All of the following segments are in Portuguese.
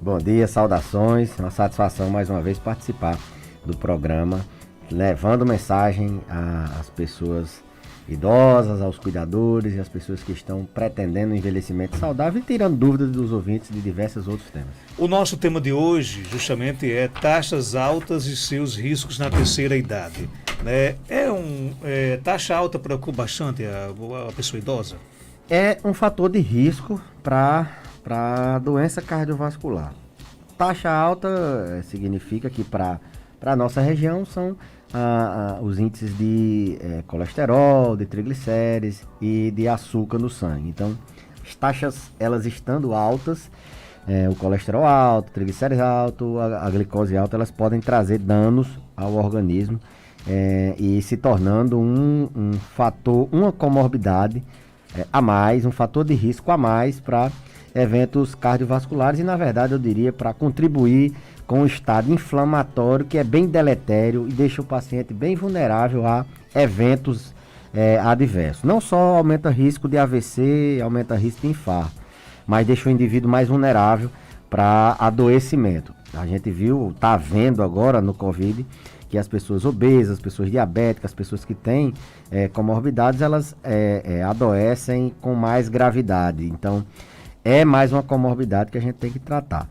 Bom dia, saudações. Uma satisfação mais uma vez participar do programa, levando mensagem às pessoas idosas, aos cuidadores e às pessoas que estão pretendendo um envelhecimento saudável e tirando dúvidas dos ouvintes de diversos outros temas. O nosso tema de hoje, justamente, é taxas altas e seus riscos na terceira idade. Né? Taxa alta preocupa bastante a pessoa idosa? É um fator de risco para doença cardiovascular. Taxa alta significa que para a nossa região são os índices de colesterol, de triglicérides e de açúcar no sangue. Então, as taxas, elas estando altas, o colesterol alto, triglicérides alto, a glicose alta, elas podem trazer danos ao organismo e se tornando um fator, uma comorbidade a mais, um fator de risco a mais para eventos cardiovasculares e, na verdade, eu diria para contribuir com o estado inflamatório que é bem deletério e deixa o paciente bem vulnerável a eventos adversos. Não só aumenta risco de AVC, aumenta risco de infarto, mas deixa o indivíduo mais vulnerável para adoecimento. A gente está vendo agora no Covid que as pessoas obesas, as pessoas diabéticas, as pessoas que têm comorbidades, elas adoecem com mais gravidade. Então, é mais uma comorbidade que a gente tem que tratar.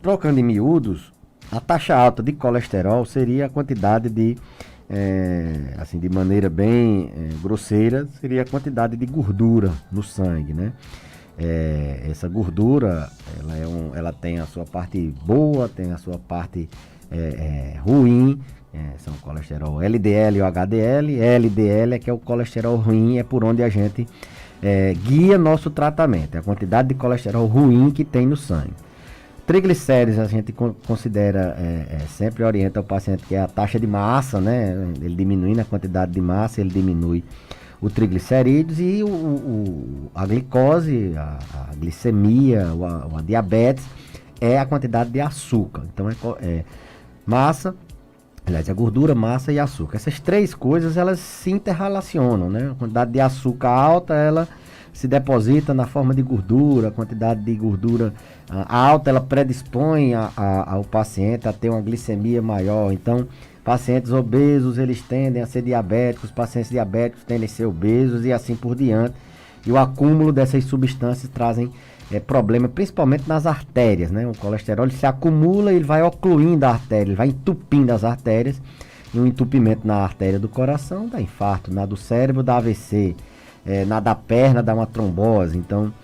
Trocando em miúdos, a taxa alta de colesterol seria a quantidade de maneira bem grosseira, seria a quantidade de gordura no sangue, né? Essa gordura, ela tem a sua parte boa, tem a sua parte ruim, são colesterol LDL e HDL. LDL é que é o colesterol ruim, é por onde a gente guia nosso tratamento, é a quantidade de colesterol ruim que tem no sangue. Triglicérides a gente considera, sempre orienta o paciente que é a taxa de massa, né? Ele diminuindo a quantidade de massa, ele diminui o triglicerídeos e a glicose, a glicemia, a diabetes é a quantidade de açúcar. Então massa, aliás, a gordura, massa e açúcar. Essas três coisas, elas se interrelacionam, né? A quantidade de açúcar alta, ela se deposita na forma de gordura, a quantidade de gordura alta, ela predispõe ao paciente a ter uma glicemia maior. Então, pacientes obesos, eles tendem a ser diabéticos, pacientes diabéticos tendem a ser obesos e assim por diante. E o acúmulo dessas substâncias trazem problema, principalmente nas artérias, né? O colesterol ele se acumula e ele vai ocluindo a artéria, ele vai entupindo as artérias, e um entupimento na artéria do coração dá infarto, na do cérebro dá AVC, na da perna dá uma trombose. Então,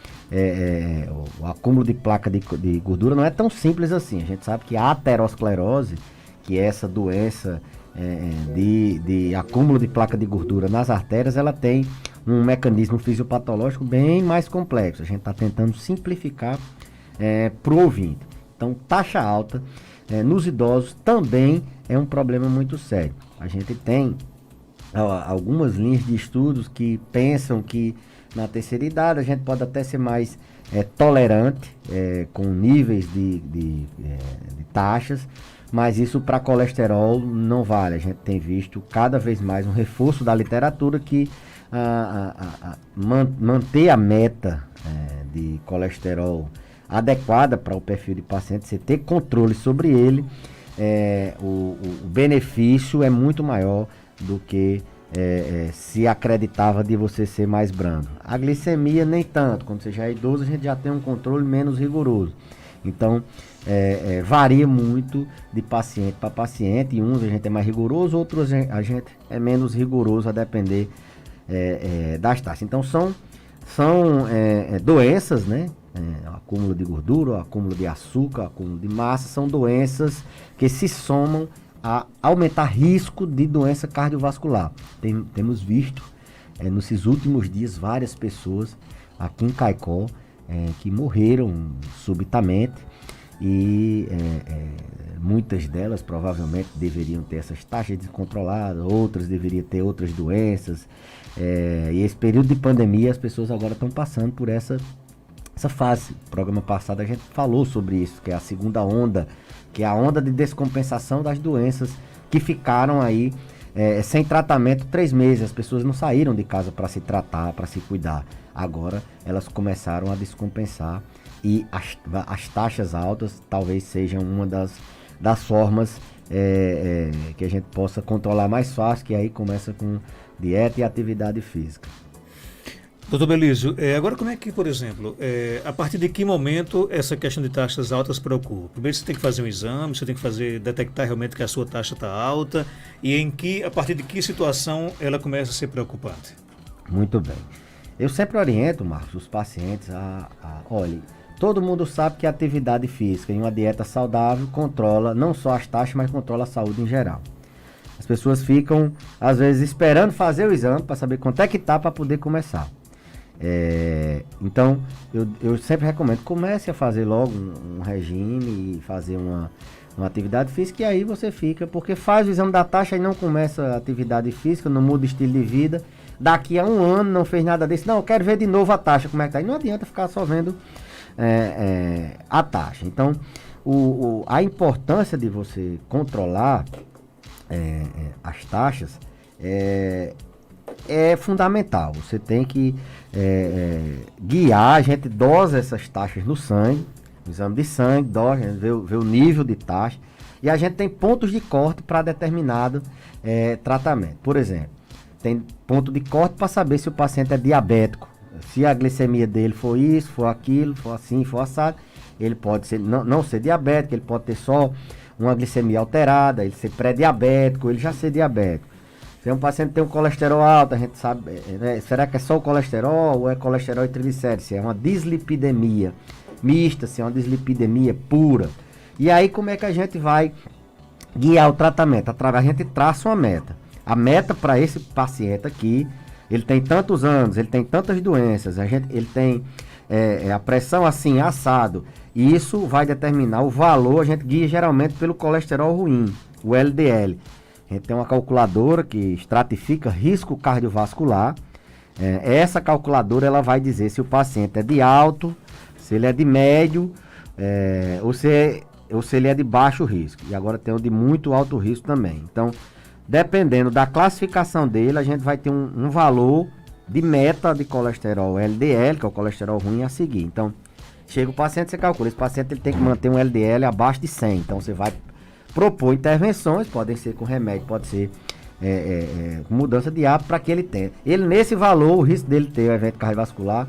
o acúmulo de placa de gordura não é tão simples assim. A gente sabe que a aterosclerose, que é essa doença de acúmulo de placa de gordura nas artérias, ela tem um mecanismo fisiopatológico bem mais complexo. A gente está tentando simplificar para o ouvinte. Então, taxa alta nos idosos também é um problema muito sério. A gente tem algumas linhas de estudos que pensam que na terceira idade a gente pode até ser mais tolerante com níveis de taxas, mas isso para colesterol não vale. A gente tem visto cada vez mais um reforço da literatura que manter a meta de colesterol adequada para o perfil de paciente, você ter controle sobre ele, o benefício é muito maior do que se acreditava de você ser mais brando. A glicemia nem tanto, quando você já é idoso a gente já tem um controle menos rigoroso. Então varia muito de paciente para paciente, e uns a gente é mais rigoroso, outros a gente é menos rigoroso, a depender das taxas. Então são doenças, né? Acúmulo de gordura, acúmulo de açúcar, acúmulo de massa, são doenças que se somam a aumentar risco de doença cardiovascular. Temos visto nesses últimos dias várias pessoas aqui em Caicó que morreram subitamente e muitas delas provavelmente deveriam ter essas taxas descontroladas, outras deveriam ter outras doenças, e esse período de pandemia as pessoas agora estão passando por essa fase. No programa passado a gente falou sobre isso, que é a segunda onda, que é a onda de descompensação das doenças que ficaram aí sem tratamento 3 meses. As pessoas não saíram de casa para se tratar, para se cuidar. Agora elas começaram a descompensar e as taxas altas talvez sejam uma das formas que a gente possa controlar mais fácil, que aí começa com dieta e atividade física. Doutor Belísio, agora como é que, por exemplo, a partir de que momento essa questão de taxas altas preocupa? Primeiro você tem que fazer um exame, você tem que detectar realmente que a sua taxa está alta e a partir de que situação ela começa a ser preocupante? Muito bem. Eu sempre oriento, Marcos, os pacientes olha, todo mundo sabe que a atividade física e uma dieta saudável controla não só as taxas, mas controla a saúde em geral. As pessoas ficam, às vezes, esperando fazer o exame para saber quanto é que está para poder começar. Então, eu sempre recomendo, comece a fazer logo um regime e fazer uma atividade física, e aí você fica, porque faz o exame da taxa e não começa a atividade física, não muda o estilo de vida, daqui a um ano não fez nada disso, não, eu quero ver de novo a taxa, como é que tá, e não adianta ficar só vendo a taxa. Então, a importância de você controlar as taxas é fundamental. Você tem que guiar, a gente dosa essas taxas no sangue, no exame de sangue, dosa, a gente vê o nível de taxa, e a gente tem pontos de corte para determinado tratamento. Por exemplo, tem ponto de corte para saber se o paciente é diabético, se a glicemia dele for isso, for aquilo, for assim, for assado, ele pode não ser diabético, ele pode ter só uma glicemia alterada, ele ser pré-diabético, ele já ser diabético. Se um paciente tem um colesterol alto, a gente sabe, será que é só o colesterol ou é colesterol e triglicéridos? Se é uma dislipidemia mista, se é uma dislipidemia pura. E aí como é que a gente vai guiar o tratamento? A gente traça uma meta. A meta para esse paciente aqui, ele tem tantos anos, ele tem tantas doenças, ele tem a pressão assim, assado, e isso vai determinar o valor, a gente guia geralmente pelo colesterol ruim, o LDL. A gente tem uma calculadora que estratifica risco cardiovascular. Essa calculadora ela vai dizer se o paciente é de alto, se ele é de médio, ou se ele é de baixo risco. E agora tem o de muito alto risco também. Então, dependendo da classificação dele, a gente vai ter um valor de meta de colesterol LDL, que é o colesterol ruim, a seguir. Então, chega o paciente, você calcula. Esse paciente ele tem que manter um LDL abaixo de 100. Então, você vai propor intervenções, podem ser com remédio, pode ser com mudança de hábito para que ele tenha. Ele, nesse valor, o risco dele ter um evento cardiovascular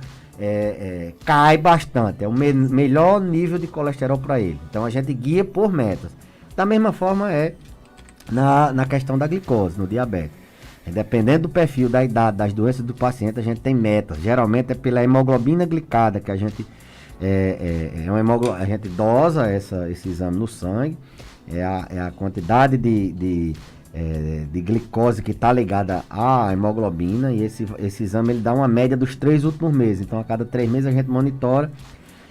cai bastante. É o melhor nível de colesterol para ele. Então, a gente guia por metas. Da mesma forma na questão da glicose, no diabetes. Dependendo do perfil, da idade, das doenças do paciente, a gente tem metas. Geralmente é pela hemoglobina glicada que a gente a gente dosa esse exame no sangue. É a quantidade de glicose que está ligada à hemoglobina, e esse exame ele dá uma média dos 3 últimos meses. Então, a cada 3 meses a gente monitora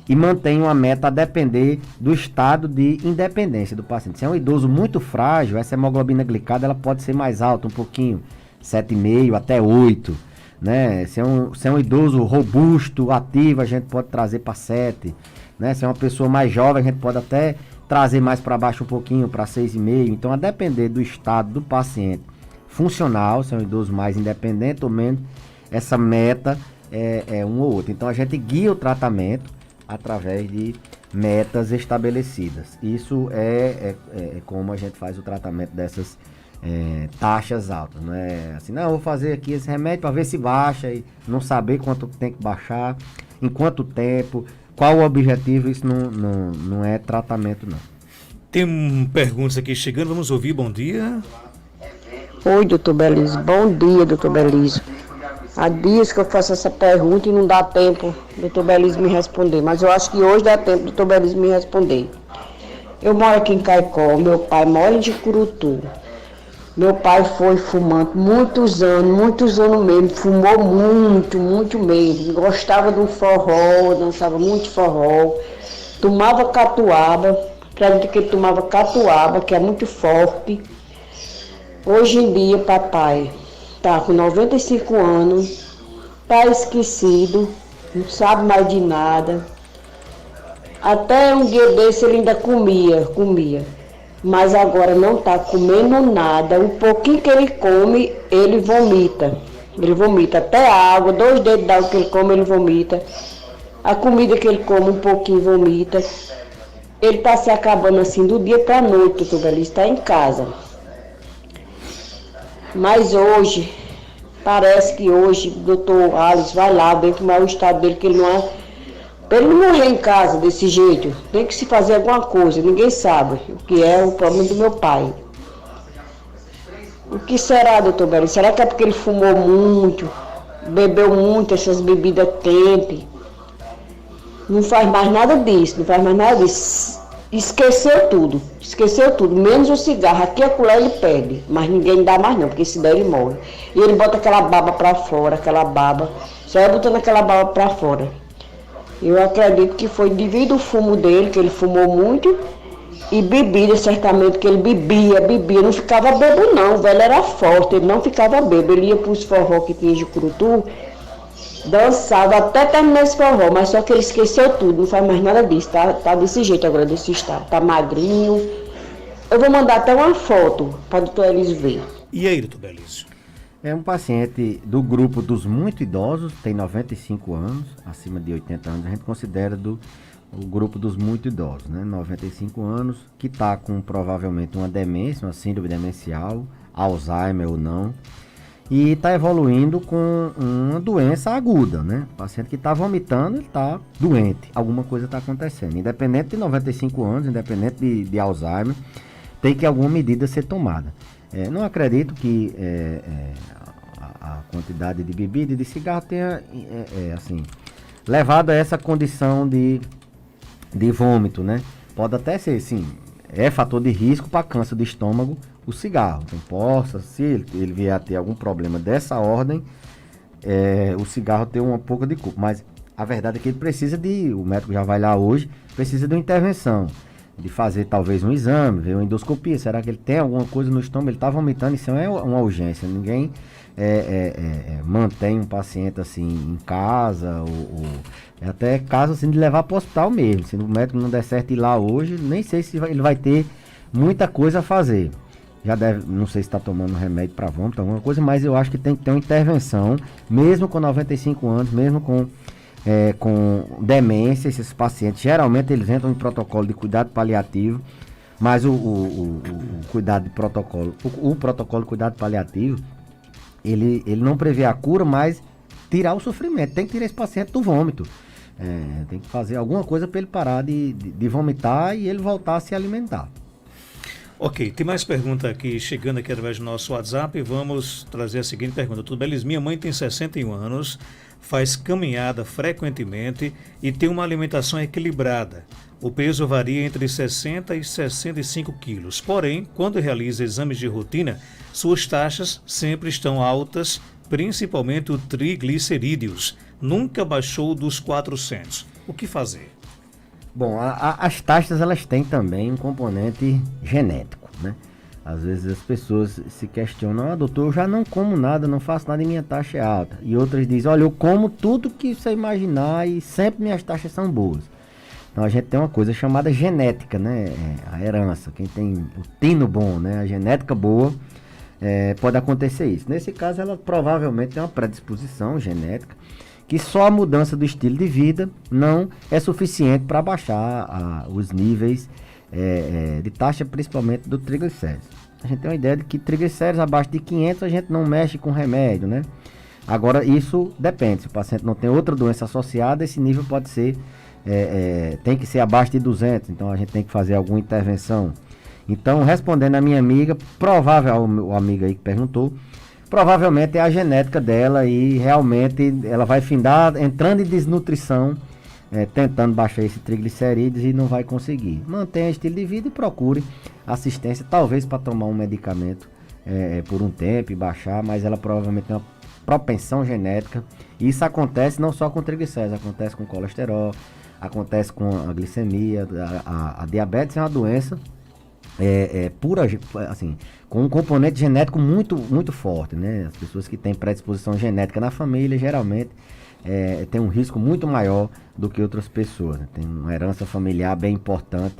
e mantém uma meta a depender do estado de independência do paciente. Se é um idoso muito frágil, essa hemoglobina glicada ela pode ser mais alta um pouquinho, 7,5 até 8. Né? Se é um idoso robusto, ativo, a gente pode trazer para 7. Né? Se é uma pessoa mais jovem, a gente pode até trazer mais para baixo um pouquinho, para 6,5. Então, a depender do estado do paciente funcional, se é um idoso mais independente ou menos, essa meta é um ou outro. Então, a gente guia o tratamento através de metas estabelecidas. Isso é como a gente faz o tratamento dessas taxas altas. Não é assim, não, eu vou fazer aqui esse remédio para ver se baixa e não saber quanto tem que baixar, em quanto tempo, qual o objetivo. Isso não é tratamento, não. Tem perguntas aqui chegando, vamos ouvir. Bom dia. Oi, doutor Belísio. Bom dia, doutor Belísio. Há dias que eu faço essa pergunta e não dá tempo do doutor Belísio me responder, mas eu acho que hoje dá tempo do doutor Belísio me responder. Eu moro aqui em Caicó, meu pai mora em Jucurutu. Meu pai foi fumante muitos anos mesmo, fumou muito mesmo. Gostava do forró, dançava muito forró, tomava catuaba, acredito que ele tomava catuaba, que é muito forte. Hoje em dia, papai tá com 95 anos, tá esquecido, não sabe mais de nada. Até um dia desse ele ainda comia. Mas agora não tá comendo nada. O pouquinho que ele come, ele vomita. Ele vomita até água, 2 dedos d'água que ele come, ele vomita. A comida que ele come um pouquinho vomita. Ele está se acabando assim do dia para a noite, doutor Belício, está em casa. Mas hoje, parece que hoje o doutor Alisson vai lá, bem como é o estado dele, que ele não é. Para ele não morrer em casa desse jeito, tem que se fazer alguma coisa, ninguém sabe o que é o problema do meu pai. O que será, doutor Belício? Será que é porque ele fumou muito, bebeu muito essas bebidas quentes? Não faz mais nada disso, não faz mais nada disso. Esqueceu tudo, menos o cigarro. Aqui a colher ele pede, mas ninguém dá mais não, porque se der ele morre. E ele bota aquela baba pra fora, só é botando aquela baba pra fora. Eu acredito que foi devido ao fumo dele, que ele fumou muito, e bebida, certamente, que ele bebia, não ficava bebo não, o velho era forte, ele não ficava bebo, ele ia pros forró que tinha de Curutu, dançava até terminar esse forró, mas só que ele esqueceu tudo, não faz mais nada disso, tá desse jeito agora, desse estado, tá magrinho. Eu vou mandar até uma foto para o doutor Elísio ver. E aí, doutor Belísio? É um paciente do grupo dos muito idosos, tem 95 anos, acima de 80 anos, a gente considera o grupo dos muito idosos, né? 95 anos, que está com provavelmente uma demência, uma síndrome demencial, Alzheimer ou não, e está evoluindo com uma doença aguda, né? O paciente que está vomitando, ele está doente, alguma coisa está acontecendo. Independente de 95 anos, independente de Alzheimer, tem que alguma medida ser tomada. Não acredito que a quantidade de bebida e de cigarro tenha assim, levado a essa condição de vômito, né? Pode até ser, sim, é fator de risco para câncer do estômago o cigarro. Então se ele vier a ter algum problema dessa ordem, o cigarro tem uma pouca de culpa. Mas a verdade é que ele precisa o médico já vai lá hoje, precisa de uma intervenção, de fazer talvez um exame, ver uma endoscopia. Será que ele tem alguma coisa no estômago? Ele está vomitando, isso é uma urgência. Ninguém mantém um paciente assim em casa, ou até caso assim, de levar para o hospital mesmo. Se o médico não der certo ir lá hoje, nem sei se ele vai ter muita coisa a fazer. Já deve, não sei se está tomando remédio para vômito, alguma coisa, mas eu acho que tem que ter uma intervenção, mesmo com 95 anos, mesmo com demência. Esses pacientes, geralmente eles entram em protocolo de cuidado paliativo, mas o cuidado de protocolo, o protocolo de cuidado paliativo, ele não prevê a cura, mas tirar o sofrimento. Tem que tirar esse paciente do vômito. Tem que fazer alguma coisa para ele parar de vomitar e ele voltar a se alimentar. Ok, tem mais pergunta aqui chegando aqui através do nosso WhatsApp. Vamos trazer a seguinte pergunta. Doutor Belísio, minha mãe tem 61 anos, faz caminhada frequentemente e tem uma alimentação equilibrada. O peso varia entre 60 e 65 quilos. Porém, quando realiza exames de rotina, suas taxas sempre estão altas, principalmente o triglicerídeos. Nunca baixou dos 400. O que fazer? Bom, as taxas, elas têm também um componente genético, né? Às vezes as pessoas se questionam: doutor, eu já não como nada, não faço nada e minha taxa é alta. E outras dizem: olha, eu como tudo que você imaginar e sempre minhas taxas são boas. Então a gente tem uma coisa chamada genética, né? A herança, quem tem o tino bom, né? A genética boa, pode acontecer isso. Nesse caso, ela provavelmente tem uma predisposição genética, que só a mudança do estilo de vida não é suficiente para baixar os níveis de taxa, principalmente do triglicéridos. A gente tem uma ideia de que triglicéridos abaixo de 500 a gente não mexe com remédio, né? Agora, isso depende. Se o paciente não tem outra doença associada, esse nível pode ser, tem que ser abaixo de 200, então a gente tem que fazer alguma intervenção. Então, respondendo a minha amiga, o amigo aí que perguntou, provavelmente é a genética dela e realmente ela vai findar entrando em desnutrição, tentando baixar esse triglicerídeos e não vai conseguir. Mantenha estilo de vida e procure assistência, talvez para tomar um medicamento por um tempo e baixar, mas ela provavelmente tem uma propensão genética. E isso acontece não só com triglicéridos, acontece com colesterol, acontece com a glicemia. A diabetes é uma doença pura, assim, com um componente genético muito, muito forte, né? As pessoas que têm predisposição genética na família, geralmente, têm um risco muito maior do que outras pessoas, né? Tem uma herança familiar bem importante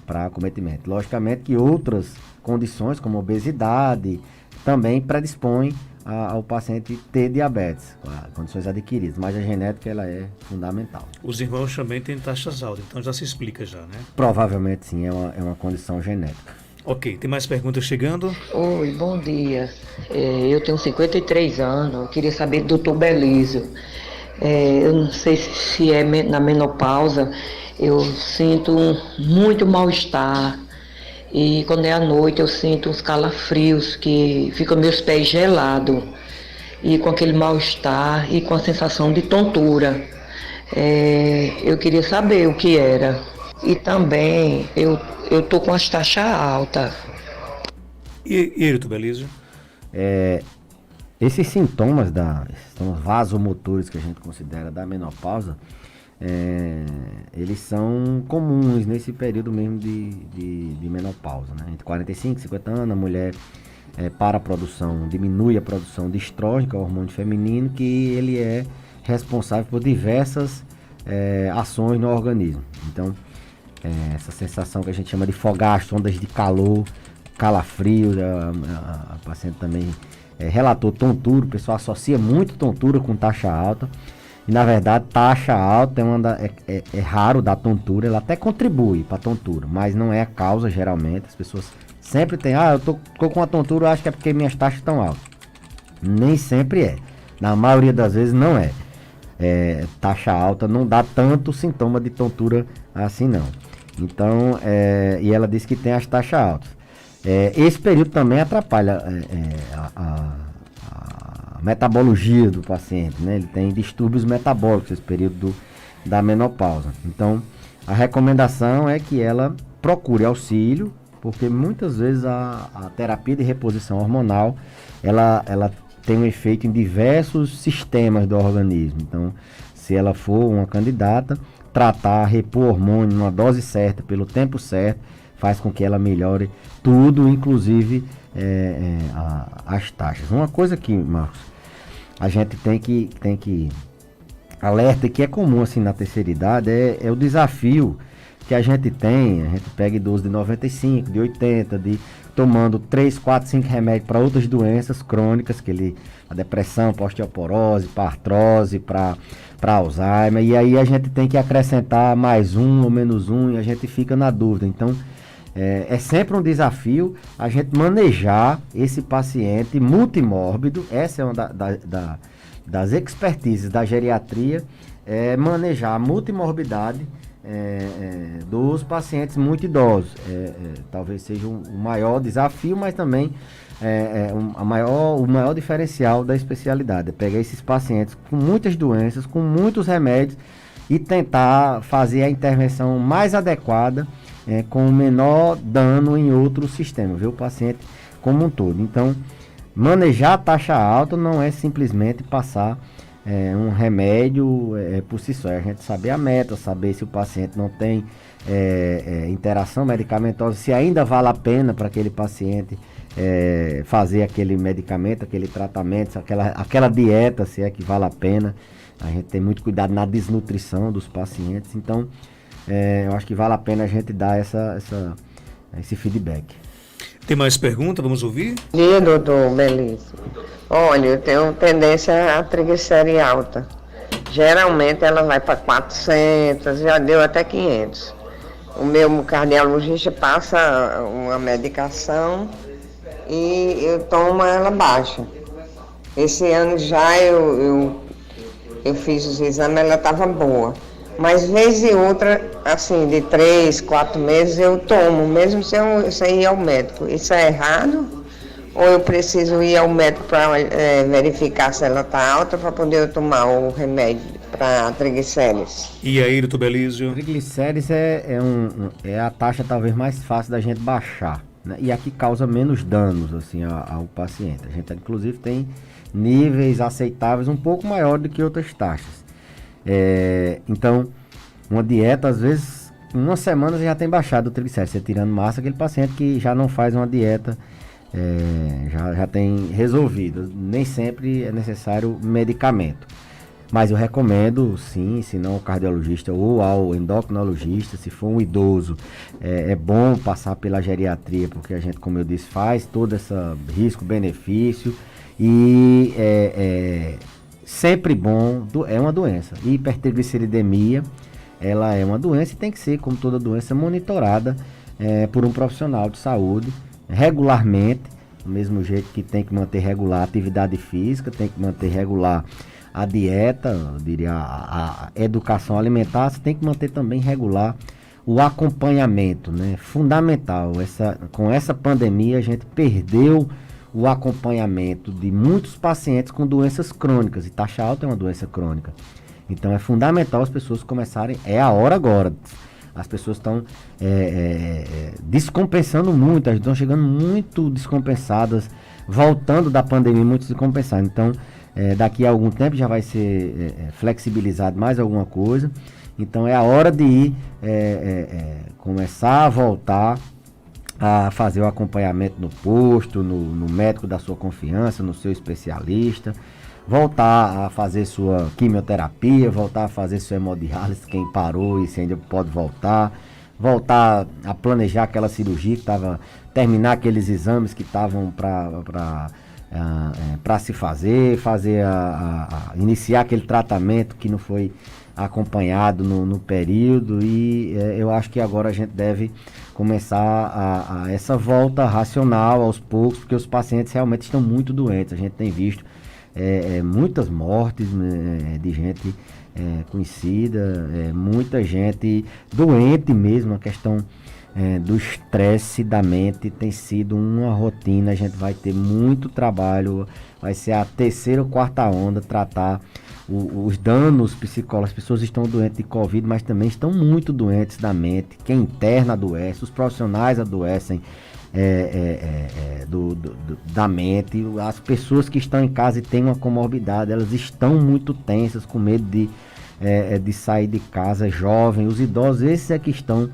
para acometimento. Logicamente que outras condições, como obesidade, também predispõem ao paciente ter diabetes, condições adquiridas, mas a genética ela é fundamental. Os irmãos também têm taxas altas, então já se explica já, né? Provavelmente sim, é uma condição genética. Ok, tem mais perguntas chegando? Oi, bom dia. Eu tenho 53 anos, eu queria saber do Dr. Belísio. Eu não sei se é na menopausa, eu sinto muito mal-estar. E quando é à noite eu sinto uns calafrios que ficam meus pés gelados. E com aquele mal-estar e com a sensação de tontura. Eu queria saber o que era. E também eu tô com as taxas altas. E ele, Dr. Belísio? Esses sintomas vasomotores que a gente considera da menopausa, eles são comuns nesse período mesmo de menopausa, né? Entre 45 e 50 anos, a mulher para a produção, diminui a produção de estrógeno, que é o hormônio feminino, que ele é responsável por diversas ações no organismo. Então, essa sensação que a gente chama de fogacho, ondas de calor, calafrio, a paciente também relatou tontura, o pessoal associa muito tontura com taxa alta, e na verdade taxa alta é raro dar tontura, ela até contribui para a tontura, mas não é a causa geralmente. As pessoas sempre têm, eu tô com a tontura, eu acho que é porque minhas taxas estão altas. Nem sempre é, na maioria das vezes não é. Taxa alta não dá tanto sintoma de tontura assim não. Então, e ela disse que tem as taxas altas. Esse período também atrapalha a metabologia do paciente, né? Ele tem distúrbios metabólicos esse período da menopausa. Então, a recomendação é que ela procure auxílio, porque muitas vezes a terapia de reposição hormonal, ela tem um efeito em diversos sistemas do organismo. Então, se ela for uma candidata, tratar, repor hormônio numa dose certa, pelo tempo certo, faz com que ela melhore tudo, inclusive as taxas. Uma coisa que, Marcos, a gente tem que alerta, que é comum assim na terceira idade, é o desafio que a gente pega idoso de 95, de 80, tomando 3, 4, 5 remédios para outras doenças crônicas, a depressão, para osteoporose, para artrose, para Alzheimer, e aí a gente tem que acrescentar mais um ou menos um, e a gente fica na dúvida. Então, é sempre um desafio a gente manejar esse paciente multimórbido. Essa é uma das expertises da geriatria, manejar a multimorbidade dos pacientes muito idosos. Talvez seja o maior desafio, mas também o maior diferencial da especialidade. É pegar esses pacientes com muitas doenças, com muitos remédios, e tentar fazer a intervenção mais adequada, com o menor dano em outro sistema, ver o paciente como um todo. Então, manejar a taxa alta não é simplesmente passar um remédio por si só. É a gente saber a meta, saber se o paciente não tem interação medicamentosa, se ainda vale a pena para aquele paciente fazer aquele medicamento, aquele tratamento, aquela dieta, se é que vale a pena. A gente tem muito cuidado na desnutrição dos pacientes. Então, eu acho que vale a pena a gente dar esse feedback. Tem mais pergunta? Vamos ouvir? Bom dia, doutor Belíssimo. Olha, eu tenho tendência a triglicéride alta. Geralmente ela vai para 400, já deu até 500. O meu cardiologista passa uma medicação e eu tomo ela baixa. Esse ano já eu fiz os exames, ela estava boa. Mas vez e outra, assim, de 3, 4 meses eu tomo, mesmo sem ir ao médico. Isso é errado? Ou eu preciso ir ao médico para verificar se ela está alta para poder eu tomar o remédio para triglicérides? E aí, doutor Belísio? Triglicérides é a taxa talvez mais fácil da gente baixar, né? E a que causa menos danos assim, ao paciente. A gente inclusive tem níveis aceitáveis um pouco maior do que outras taxas. Então, uma dieta, às vezes, em uma semana você já tem baixado o triglicérides, você tirando massa, aquele paciente que já não faz uma dieta, já tem resolvido. Nem sempre é necessário medicamento. Mas eu recomendo, sim, se não ao cardiologista ou ao endocrinologista, se for um idoso, é bom passar pela geriatria, porque a gente, como eu disse, faz todo esse risco-benefício E sempre bom, é uma doença. Hipertrigliceridemia, ela é uma doença e tem que ser, como toda doença, monitorada por um profissional de saúde regularmente, do mesmo jeito que tem que manter regular a atividade física, tem que manter regular a dieta, eu diria a educação alimentar, você tem que manter também regular o acompanhamento, né? Fundamental. Com essa pandemia a gente perdeu o acompanhamento de muitos pacientes com doenças crônicas, e taxa alta é uma doença crônica. Então é fundamental as pessoas começarem, é a hora agora. As pessoas estão descompensando muito, elas estão chegando muito descompensadas, voltando da pandemia muito descompensadas. Então, daqui a algum tempo já vai ser flexibilizado mais alguma coisa. Então, é a hora de ir começar a voltar a fazer o acompanhamento no posto, no médico da sua confiança, no seu especialista, voltar a fazer sua quimioterapia, voltar a fazer sua hemodiálise, quem parou e se ainda pode voltar a planejar aquela cirurgia que estava, terminar aqueles exames que estavam para se fazer, iniciar aquele tratamento que não foi acompanhado no período, e eu acho que agora a gente deve começar essa volta racional aos poucos, porque os pacientes realmente estão muito doentes. A gente tem visto muitas mortes de gente conhecida, muita gente doente mesmo. A questão do estresse da mente tem sido uma rotina. A gente vai ter muito trabalho, vai ser a terceira ou quarta onda tratar os danos psicológicos. As pessoas estão doentes de Covid, mas também estão muito doentes da mente. Quem interna adoece, os profissionais adoecem da mente. As pessoas que estão em casa e têm uma comorbidade, elas estão muito tensas, com medo de sair de casa. Jovens, os idosos, esses é que estão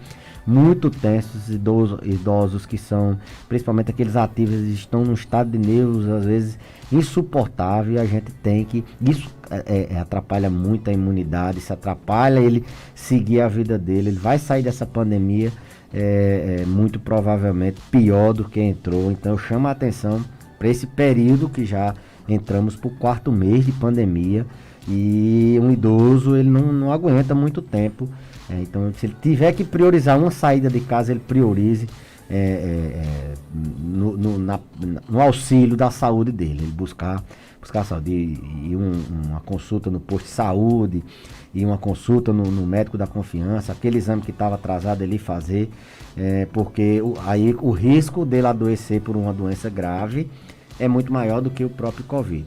muito tensos. Idosos que são, principalmente aqueles ativos, eles estão num estado de nervos às vezes insuportável, e a gente tem que, isso atrapalha muito a imunidade, isso atrapalha ele seguir a vida dele. Ele vai sair dessa pandemia muito provavelmente pior do que entrou. Então eu chamo a atenção para esse período que já entramos para o 4º mês de pandemia, e um idoso ele não aguenta muito tempo. Então, se ele tiver que priorizar uma saída de casa, ele priorize no auxílio da saúde dele, ele buscar saúde, e uma consulta no posto de saúde, e uma consulta no médico da confiança, aquele exame que estava atrasado ele fazer, porque aí o risco dele adoecer por uma doença grave é muito maior do que o próprio Covid.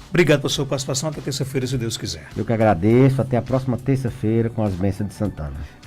Obrigado pela sua participação. Até terça-feira, se Deus quiser. Eu que agradeço. Até a próxima terça-feira com as bênçãos de Santana.